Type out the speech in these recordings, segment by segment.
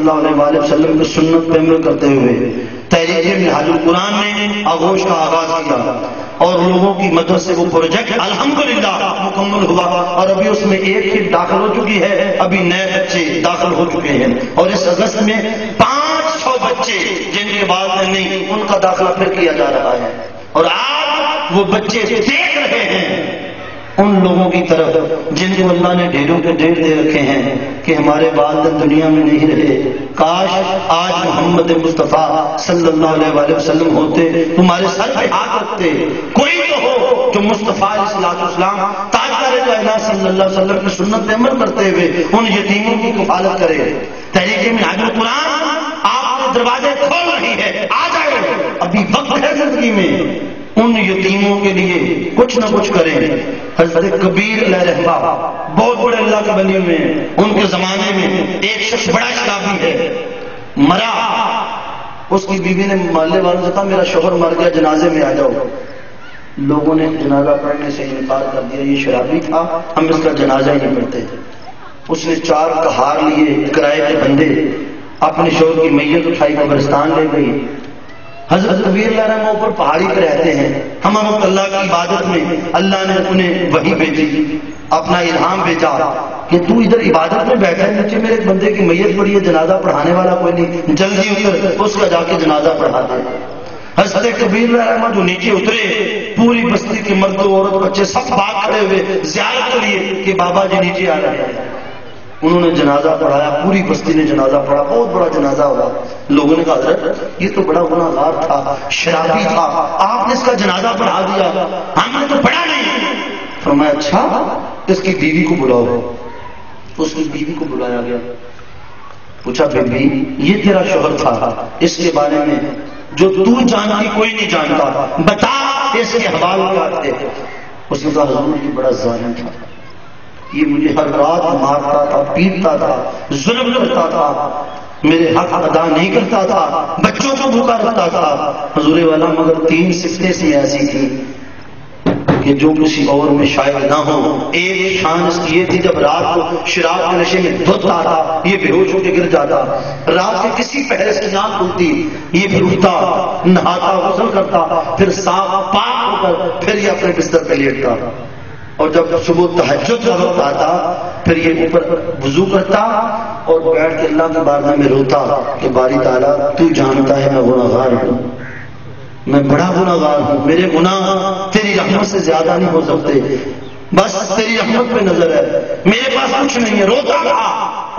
اللہ علیہ وآلہ وسلم کی سنت پہ عمل کرتے ہوئے تحریک منہاج القرآن نے آغوش کا آغاز کیا اور لوگوں کی مدد سے وہ پروجیکٹ الحمدللہ مکمل ہوا اور ابھی اس میں ایک ہی داخل ہو چکی ہے، ابھی نئے بچے داخل ہو چکے ہیں اور اس اگست میں 500 بچے جن کے والدین نہیں ان کا داخلہ پھر کیا جا رہا ہے اور آج وہ بچے دیکھ رہے ہیں ان لوگوں کی طرف جن کو اللہ نے ڈھیروں کے ڈھیر دے رکھے ہیں کہ ہمارے والدین دنیا میں نہیں رہے، کاش آج محمد مصطفیٰ صلی اللہ علیہ وآلہ وسلم ہوتے، تمہارے سر پہ ہاتھ رکھتے، کوئی تو ہو جو مصطفیٰ علیہ السلام تاجدار کائنات صلی اللہ علیہ وسلم کی سنت پہ عمل کرتے ہوئے ان یتیموں کی کفالت کرے۔ تحریک منہاج القرآن آپ کے دروازے کھول رہی ہے، آ جائے، ابھی وقت ہے زندگی میں، ان یتیموں کے لیے کچھ نہ کچھ کریں۔ حضرت کبیر علیہ رحمہ بہت بڑے اللہ کے ولی ہوئے ہیں، ان کے زمانے میں ایک شخص بڑا شرابی ہے، مرا، اس کی بیوی نے محلے والوں سے کہا میرا شوہر مر گیا، جنازے میں آ جاؤ۔ لوگوں نے جنازہ پڑھنے سے انکار کر دیا، یہ شرابی تھا، ہم اس کا جنازہ ہی نہیں پڑھتے۔ اس نے 4 کہار لیے کرائے کے بندے، اپنے شوہر کی میت اٹھائی قبرستان لے گئی۔ حضرت کبیر علیہ رحمہ اوپر پہاڑی پہ رہتے ہیں، ہم اللہ کی عبادت میں اللہ نے انہیں وحی بھیجی، اپنا الہام بھیجا کہ تو ادھر عبادت میں بیٹھا ہے، نیچے میرے ایک بندے کی میت پڑی ہے، جنازہ پڑھانے والا کوئی نہیں، جلدی اتر اس کا جا کے جنازہ پڑھا دے۔ حضرت کبیر علیہ رحمہ جو نیچے اترے، پوری بستی کے مرد عورت بچے سب بھاگ کھڑے ہوئے زیارت کے لیے کہ بابا جی نیچے آ رہے ہیں۔ انہوں نے جنازہ پڑھایا، پوری بستی نے جنازہ پڑھا، بہت بڑا جنازہ ہوا۔ لوگوں نے کہا حضرت یہ تو بڑا گناہ گار تھا، شرابی تھا، آپ نے اس کا جنازہ پڑھا دیا، ہم نے تو پڑھا نہیں۔ فرمایا اچھا اس کی بیوی کو بلاؤ۔ اس کی بیوی کو بلایا گیا، پوچھا بی بی یہ تیرا شوہر تھا، اس کے بارے میں جو تو جانتی کوئی نہیں جانتا، بتا اس کے حوالے کیا تھے؟ اس نے کہا حضور یہ بڑا ظالم تھا، یہ مجھے ہر رات مارتا تھا، پیٹتا تھا، ظلم کرتا تھا، میرے حق ادا نہیں کرتا تھا، بچوں کو بھوکا رکھتا تھا۔ حضور والا مگر 3 صفتیں سی ایسی تھی کہ جو کسی اور میں شاید نہ ہو۔ ایک شان اس کی یہ تھی جب رات کو شراب کے نشے میں دھوتا تھا یہ بے ہوش ہو کے گر جاتا، رات کے کسی پہر سے آنکھ کھلتی یہ پھر اٹھتا، نہاتا، غسل کرتا، پھر صاف پاک ہو کر پھر یہ اپنے بستر پہ لیٹتا، اور جب صبح تہجد کا وقت آتا پھر یہ اوپر وضو کرتا اور بیٹھ کے اللہ کی بارگاہ میں روتا کہ باری تعالیٰ تو جانتا ہے میں گناہ گار ہوں، میں بڑا گناہ گار ہوں، میرے گناہ تیری رحمت سے زیادہ نہیں ہو سکتے، بس تیری رحمت پہ نظر ہے، میرے پاس کچھ نہیں ہے، روتا تھا۔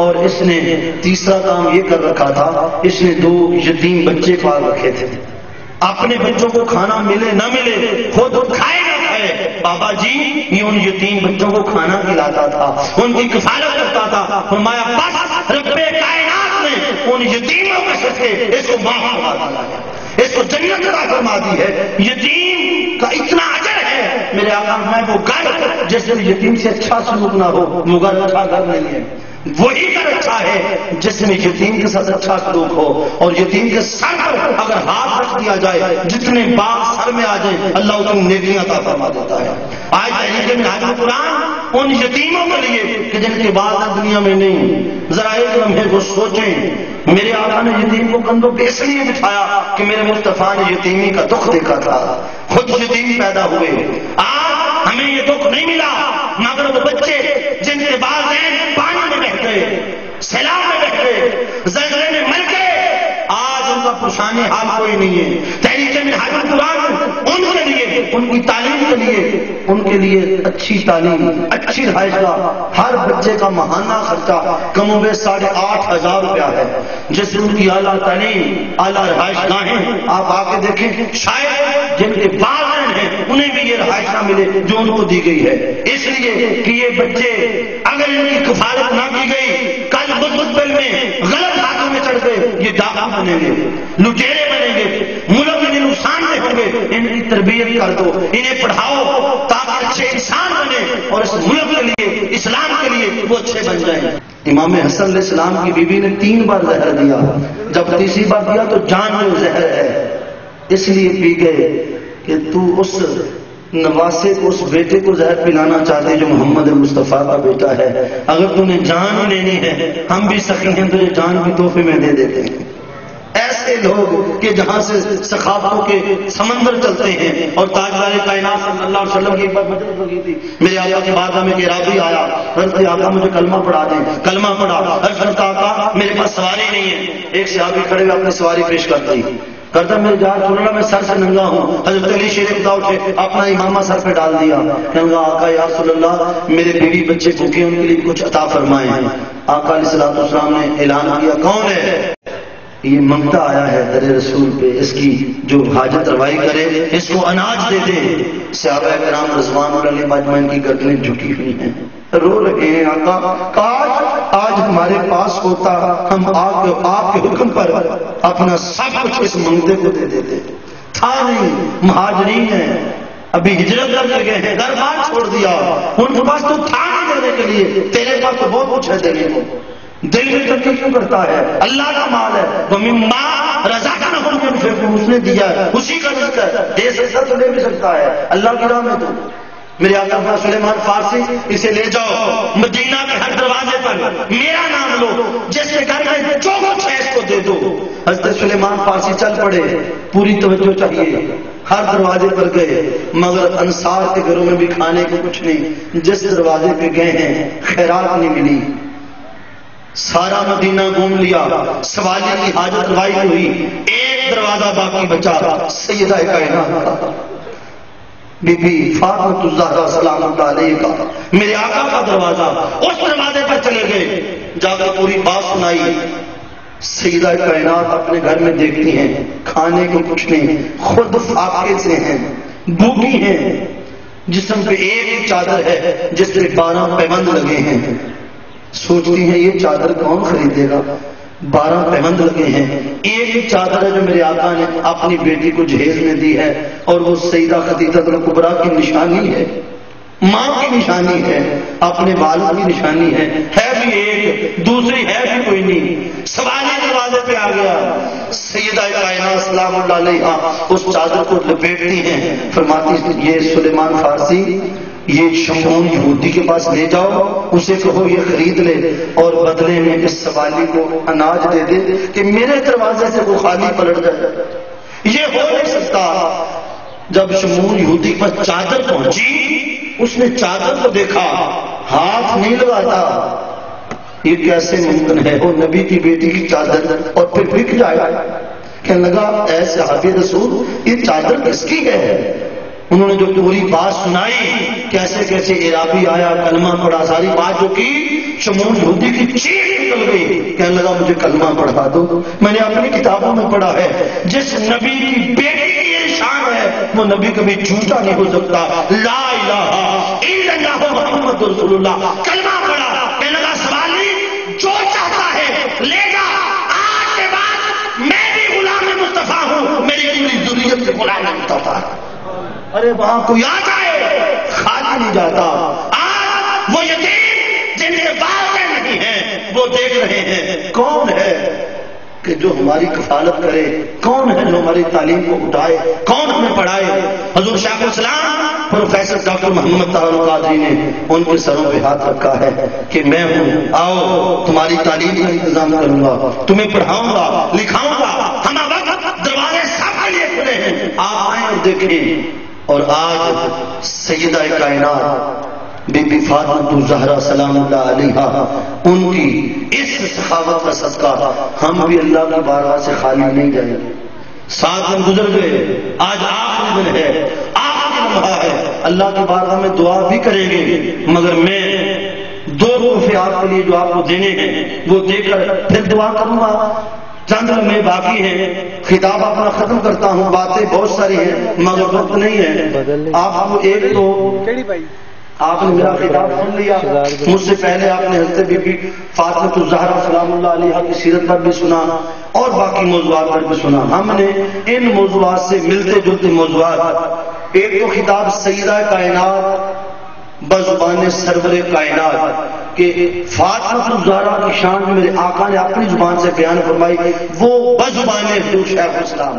اور اس نے تیسرا کام یہ کر رکھا تھا، اس نے 2 یتیم بچے پال رکھے تھے، اپنے بچوں کو کھانا ملے نہ ملے خود کھائے نہ کھائے، بابا جی یہ ان یتیم بچوں کو کھانا کھلاتا تھا، ان کی کفالت کرتا تھا۔ فرمایا بس رب کائنات نے ان یتیموں کے صدقے اس کو معاف فرما دیا ہے، اس کو جنت عطا فرما دی ہے۔ یتیم کا اتنا اجر ہے، میرے آقا میں وہ گھر جس میں یتیم سے اچھا سلوک نہ ہو وہ گھر اچھا گھر نہیں ہے، وہی گھر اچھا ہے جس میں یتیم کے ساتھ اچھا سلوک ہو، اور یتیم کے سر پر اگر ہاتھ رکھ دیا جائے جتنے باغ سر میں آ جائیں اللہ اتنی نیکیاں عطا فرما دیتا ہے۔ آج تحریک منہاج القرآن ان یتیموں کے لیے کہ جن کے والد دنیا میں نہیں، ذرا ایک لمحے کو سوچیں، میرے آقا نے یتیم کو کندھوں پہ اس لیے بٹھایا کہ میرے مصطفیٰ نے یتیمی کا دکھ دیکھا تھا، خود یتیم پیدا ہوئے، آج ہمیں یہ دکھ نہیں ملا مگر وہ بچے جن کے والدین پانی میں بہ گئے، سیلاب میں بہ گئے، زلزلے میں مر گئے، آج ان کا پریشانی حال کوئی نہیں ہے۔ تحریک منہاج القرآن ان کے لیے، ان کی تعلیم کے لیے، ان کے لیے اچھی تعلیم، اچھی رہائش کا ہر بچے کا ماہانہ خرچہ کم و بیش 8,500 روپیہ ہے، جس میں ان کی اعلیٰ تعلیم، اعلیٰ رہائش گاہیں آپ آ کے دیکھیں، شاید جن کے والدین ہیں انہیں بھی یہ رہائش نہ ملے جو ان کو دی گئی ہے، اس لیے کہ یہ بچے اگر ان کی کفالت نہ کی گئی کل مستقبل میں غلط ہاتھوں میں چڑھ گئے یہ ڈاکو بنیں گے، لٹیرے بنیں گے، ملک میں نقصان میں ہوں گے۔ ان کی تربیت کر دو، انہیں پڑھاؤ تاکہ اچھے انسان بنے اور اس ملک کے لیے، اسلام کے لیے وہ اچھے بن جائیں۔ امام حسن علیہ السلام کی بیوی نے 3 بار زہر دیا، جب تیسری بار دیا تو جان میں زہر ہے، اس لیے پی گئے کہ تو اس نواسے کو اس بیٹے کو زہر پلانا چاہتے جو محمد مصطفیٰ کا بیٹا ہے. اگر تمہیں جان لینی ہے ہم بھی سخی ہیں تجھے جان بھی تحفے میں دے دیتے ہیں. ایسے لوگ کہ جہاں سے سخاوتوں کے سمندر چلتے ہیں. اور تاجدار کائنات صلی اللہ علیہ وسلم کی ایک بار مجلس لگی تھی, میرے آقا کے بارگاہ میں اعرابی آیا, حضرت آقا مجھے کلمہ پڑھا دیں. کلمہ پڑھا. حضرت آقا میرے پاس سواری نہیں ہے. ایک صحابی کھڑے ہوئے اپنی سواری پیش کرتے ہی کرتا میں جا چھوڑا میں سر سے ننگا ہوں. حضرت علی شیر خدا اٹھے اپنا امامہ سر پہ ڈال دیا. کہنے لگا آقا یا رسول اللہ میرے بیوی بچے بھوکے ان کے لیے کچھ عطا فرمائیں. آقا علیہ الصلوۃ والسلام نے اعلان کیا کون ہے؟ یہ منگتا آیا ہے در رسول پہ, اس کی جو حاجت روائی کرے اس کو اناج دے دے. صحابہ کرام رضوان اللہ علیہم اجمعین کی گردنیں جھکی ہوئی ہیں, رو رہے ہیں. آقا کاش آج ہمارے پاس ہوتا ہم آپ کے حکم پر اپنا سب کچھ اس منگتے کو دے دیتے. تھا نہیں, مہاجرین ہیں, ابھی ہجرت کر کے گئے ہیں, گھر بار چھوڑ دیا, ان کے پاس تو تھا نہیں دینے کے لیے, تیرے پاس تو بہت کچھ ہے دینے کو. دل میں تنقید کیوں کرتا ہے؟ اللہ کا مال ہے. وَمِمَّا رَزَقْنَاهُمْ يُنْفِقُونَ, اس نے دیا ہے, اسی کا رزق ہے, دے سکتا تو لے بھی سکتا ہے اللہ کی راہ میں. تو میرے آقا سلیمان فارسی اسے لے جاؤ مدینہ کے ہر دروازے پر میرا نام لو, جس کے گھر میں جو کچھ ہے اس کو دے دو. حضرت سلیمان فارسی چل پڑے, پوری توجہ چاہیے, ہر دروازے پر گئے مگر انصار کے گھروں میں بھی کھانے کو کچھ نہیں. جس دروازے پہ گئے ہیں خیرات نہیں ملی. سارا مدینہ گھوم لیا, سوالی کی حاجت روائی ہوئی, ایک دروازہ باقی بچا, سیدہ کائنات بی بی فاطمہ الزہرا سلام اللہ علیہ کا, میرے آقا کا دروازہ. اس دروازے پر چلے گئے, جا کر پوری بات سنائی. سیدہ کائنات اپنے گھر میں دیکھتی ہیں کھانے کو کچھ نہیں, خود فاقے سے ہیں, بھوکی ہیں, جسم پہ ایک چادر ہے جس پہ 12 پیوند لگے ہیں. سوچتی ہیں یہ چادر کون خریدے گا, 12 پیوند لگے ہیں. ایک چادر ہے جو میرے آقا نے اپنی بیٹی کو جہیز میں دی ہے, اور وہ سیدہ خدیجہ کبریٰ کی نشانی ہے, ماں کی نشانی ہے, اپنے والد کی نشانی ہے بھی ایک, دوسری ہے بھی کوئی نہیں. سوالی دروازے پہ آ گیا, سیدہ کائنات سلام اللہ علیہا اس چادر کو لپیٹتی ہیں, فرماتی یہ سلیمان فارسی یہ شمعون یہودی کے پاس لے جاؤ, اسے کہو یہ خرید لے اور بدلے میں اس سوالی کو اناج دے دے کہ میرے دروازے سے وہ خالی پلٹ جائے. یہ ہو نہیں سکتا. جب شمعون یہودی کے پاس چادر پہنچی, اس نے چادر کو دیکھا, ہاتھ نہیں لگاتا. یہ کیسے ممکن ہے, وہ نبی کی بیٹی کی چادر اور پھر بک جائے. کہنے لگا اے صحابی رسول یہ چادر کس کی ہے؟ انہوں نے جو پوری بات سنائی, کیسے کیسے اعرابی آیا, کلمہ پڑھا, ساری بات جو کی, شمعون یہودی کی چیخ نکل گئی. کہنے لگا مجھے کلمہ پڑھا دو. میں نے اپنی کتابوں میں پڑھا ہے جس نبی کی بیٹی کی یہ شان ہے وہ نبی کبھی جھوٹا نہیں ہو سکتا. لا الہ الا اللہ محمد رسول اللہ. کلمہ پڑھا. کہنے لگا سوالی جو چاہتا ہے لے جا, آج کے بعد میں بھی غلام مصطفیٰ ہوں, میری پوری ذریت کے غلام مصطفیٰ. ارے وہاں کوئی آ جائے خالی نہیں جاتا. آج وہ یتیم جن کے والدین نہیں ہیں وہ دیکھ رہے ہیں کون ہے کہ جو ہماری کفالت کرے, کون ہے جو ہماری تعلیم کو اٹھائے, کون ہمیں پڑھائے. حضور شیخ الاسلام پروفیسر ڈاکٹر محمد طاہر قادری نے ان کے سروں پہ ہاتھ رکھا ہے کہ میں ہوں, آؤ تمہاری تعلیم کا انتظام کروں گا, تمہیں پڑھاؤں گا, لکھاؤں گا. ہم وقت دروازے سب کے لیے کھلے ہیں, آپ آئیں اور دیکھیں. اور آج سیدہ کائنات بی بی فاطمہ الزہرا سلام اللہ علیہا ان کی اس سخاوت کا صدقہ ہم بھی اللہ کی بارگاہ سے خالی نہیں جائیں گے. 7 دن گزر گئے, آج آخری دن ہے, آخری لمحہ ہے. اللہ کی بارگاہ میں دعا بھی کریں گے, مگر میں 2 تحفے آپ کے لیے جو آپ کو دینے ہیں وہ دے کر پھر دعا کروں گا. چند لمحے باقی ہیں, خطاب اپنا ختم کرتا ہوں. باتیں بہت ساری ہیں مگر وقت نہیں ہے. آپ کو ایک تو آپ نے میرا خطاب سن لیا, مجھ سے پہلے آپ نے حضرت بی بی فاطمہ الزہرا سلام اللہ علیہا کی سیرت پر بھی سنا اور باقی موضوعات پر بھی سنا. ہم نے ان موضوعات سے ملتے جلتے موضوعات, ایک تو خطاب سیدہ کائنات بزبان سرور کائنات کہ فاطمہ الزہرا کی شان جو میرے آقا نے اپنی زبان سے بیان فرمائی وہ بزبان حضور شیخ الاسلام.